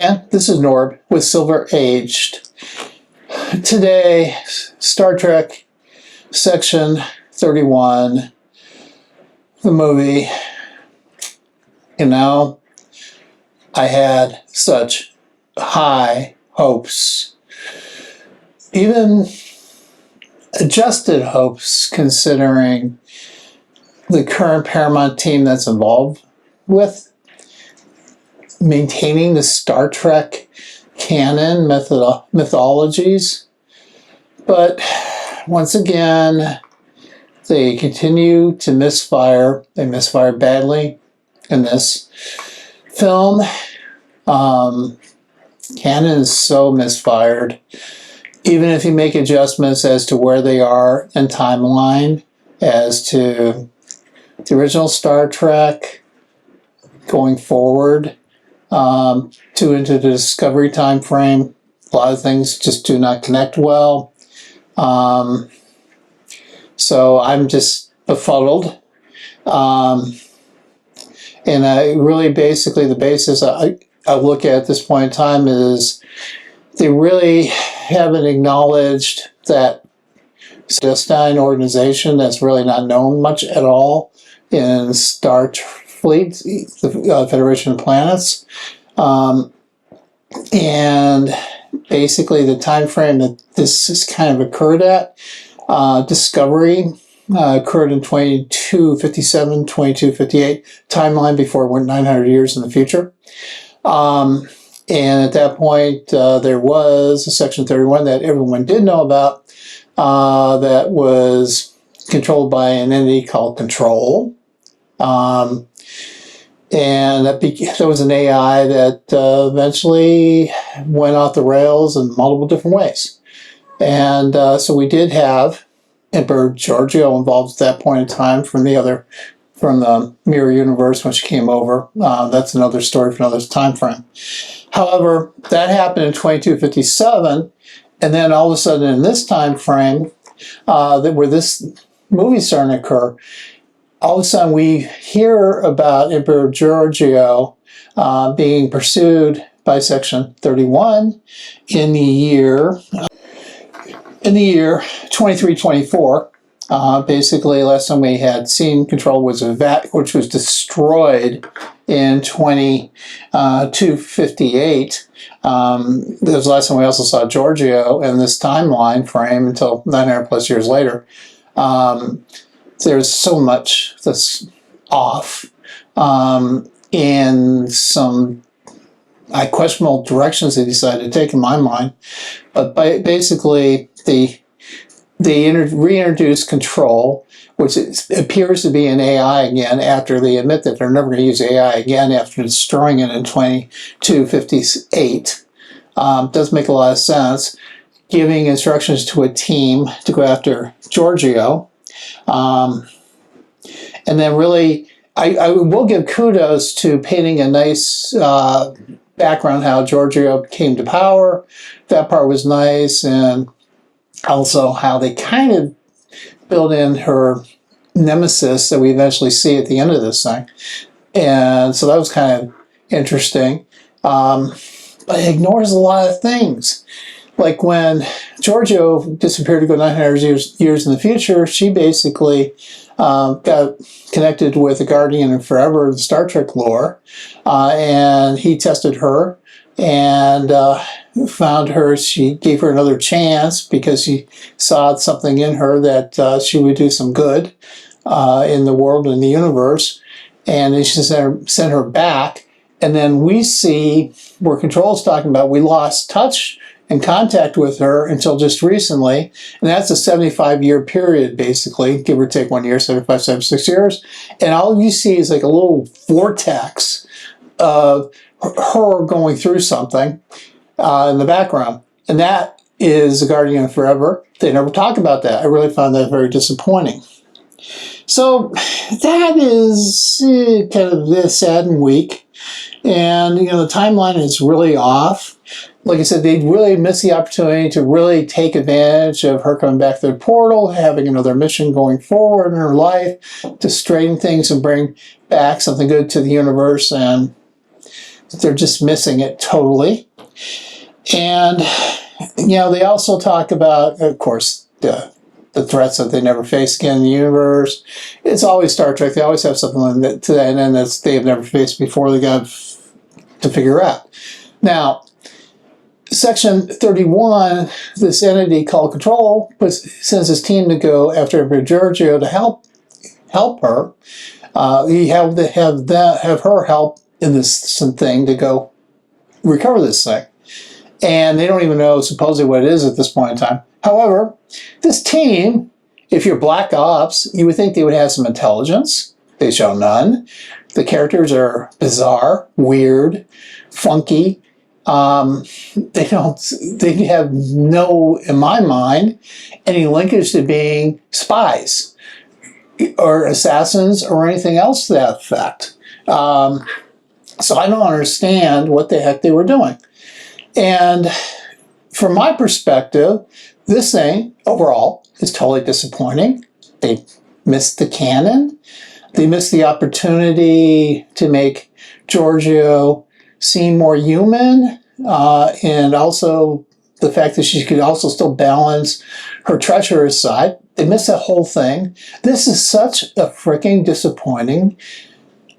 And this is Norb with Silver Aged. Today, Star Trek Section 31, the movie. You know, I had such high hopes, even adjusted hopes, considering the current Paramount team that's involved with maintaining the Star Trek Canon mythologies. But once again, they continue to misfire. They misfired badly in this film. Canon is so misfired. Even if you make adjustments as to where they are in timeline, as to the original Star Trek going forward, into the Discovery time frame, a lot of things just do not connect well. So I'm just befuddled. And I really basically, the basis I look at this point in time is they really haven't acknowledged that it's an organization that's really not known much at all in Star Fleet, the Federation of Planets. And basically the time frame that this has kind of occurred at, Discovery occurred in 2257, 2258, timeline before it went 900 years in the future. And at that point, there was a Section 31 that everyone did know about, that was controlled by an entity called Control. And that was an AI that eventually went off the rails in multiple different ways. And so we did have Emperor Giorgio involved at that point in time from the Mirror Universe when she came over. That's another story for another time frame. However, that happened in 2257, and then all of a sudden in this time frame, where this movie's starting to occur, all of a sudden we hear about Emperor Giorgio being pursued by Section 31 in the year 2324. Basically, last time we had seen Control was which was destroyed in 2258. That was the last time we also saw Giorgio in this timeline frame until 900 plus years later. There's so much that's off, and some questionable directions they decided to take in my mind. But basically, they reintroduced Control, which appears to be an AI again after they admit that they're never going to use AI again after destroying it in 2258. Does make a lot of sense, giving instructions to a team to go after Giorgio. And then really, I will give kudos to painting a nice background how Giorgio came to power. That part was nice, and also how they kind of built in her nemesis that we eventually see at the end of this thing. And so that was kind of interesting. But it ignores a lot of things. Like when Giorgio disappeared to go 900 years in the future, she basically got connected with the Guardian and Forever of the Star Trek lore, and he tested her and found her. She gave her another chance because he saw something in her that she would do some good in the world and the universe, and then she sent her back. And then we see where Control's talking about we lost touch and contact with her until just recently, and that's a 75-year period, basically, give or take 1 year, 75, 76 years, and all you see is like a little vortex of her going through something in the background, and that is the Guardian of Forever. They never talk about that. I really found that very disappointing. So that is kind of this sad and weak, and the timeline is really off. Like I said, they really missed the opportunity to really take advantage of her coming back to the portal, having another mission going forward in her life to straighten things and bring back something good to the universe. And they're just missing it totally. And, you know, they also talk about, of course, the threats that they never face again in the universe. It's always Star Trek. They always have something like that to that end that they have never faced before. They got to figure out. Now, Section 31, this entity called Control, sends his team to go after Giorgio to help her. He have her help in this thing to go recover this thing. And they don't even know supposedly what it is at this point in time. However, this team, if you're Black Ops, you would think they would have some intelligence. They show none. The characters are bizarre, weird, funky. They have no, in my mind, any linkage to being spies or assassins or anything else to that effect. So I don't understand what the heck they were doing. And from my perspective, this thing overall is totally disappointing. They missed the canon. They missed the opportunity to make Giorgio seem more human, and also the fact that she could also still balance her treacherous side. They missed that whole thing. This is such a freaking disappointing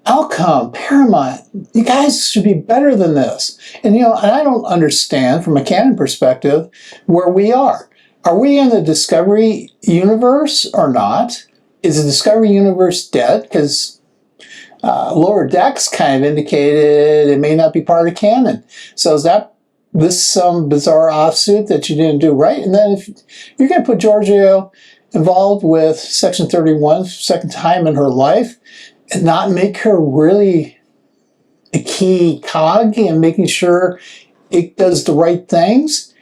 outcome. Paramount, you guys should be better than this. And you know, and I don't understand from a canon perspective where we are. Are we in the Discovery universe or not? Is the Discovery universe dead? Because Lower Decks kind of indicated it may not be part of canon. So is this some bizarre offsuit that you didn't do right? And then if you're going to put Giorgio involved with Section 31 second time in her life and not make her really a key cog in making sure it does the right things,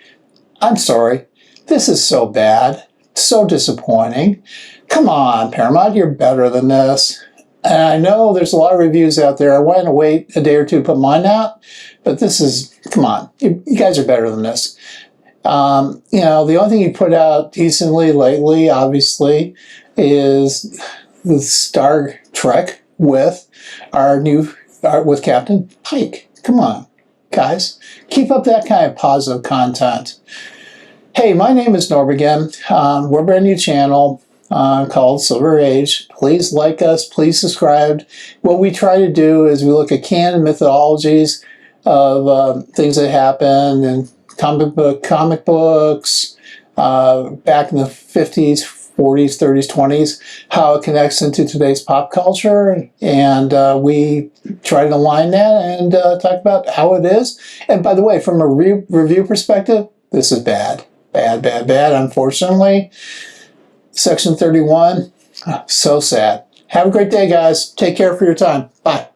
I'm sorry. This is so bad. So disappointing. Come on, Paramount, you're better than this. And I know there's a lot of reviews out there. I want to wait a day or two to put mine out, but this is, come on, you guys are better than this. You know, the only thing you put out decently lately, obviously, is the Star Trek with with Captain Pike. Come on, guys, keep up that kind of positive content. Hey, my name is Norb again. We're a brand new channel called Silver Age. Please like us. Please subscribe. What we try to do is we look at canon methodologies of things that happened in comic books back in the 50s, 40s, 30s, 20s, how it connects into today's pop culture. And we try to align that and talk about how it is. And by the way, from a review perspective, this is bad. Bad, unfortunately. Section 31, so sad. Have a great day, guys. Take care for your time. Bye.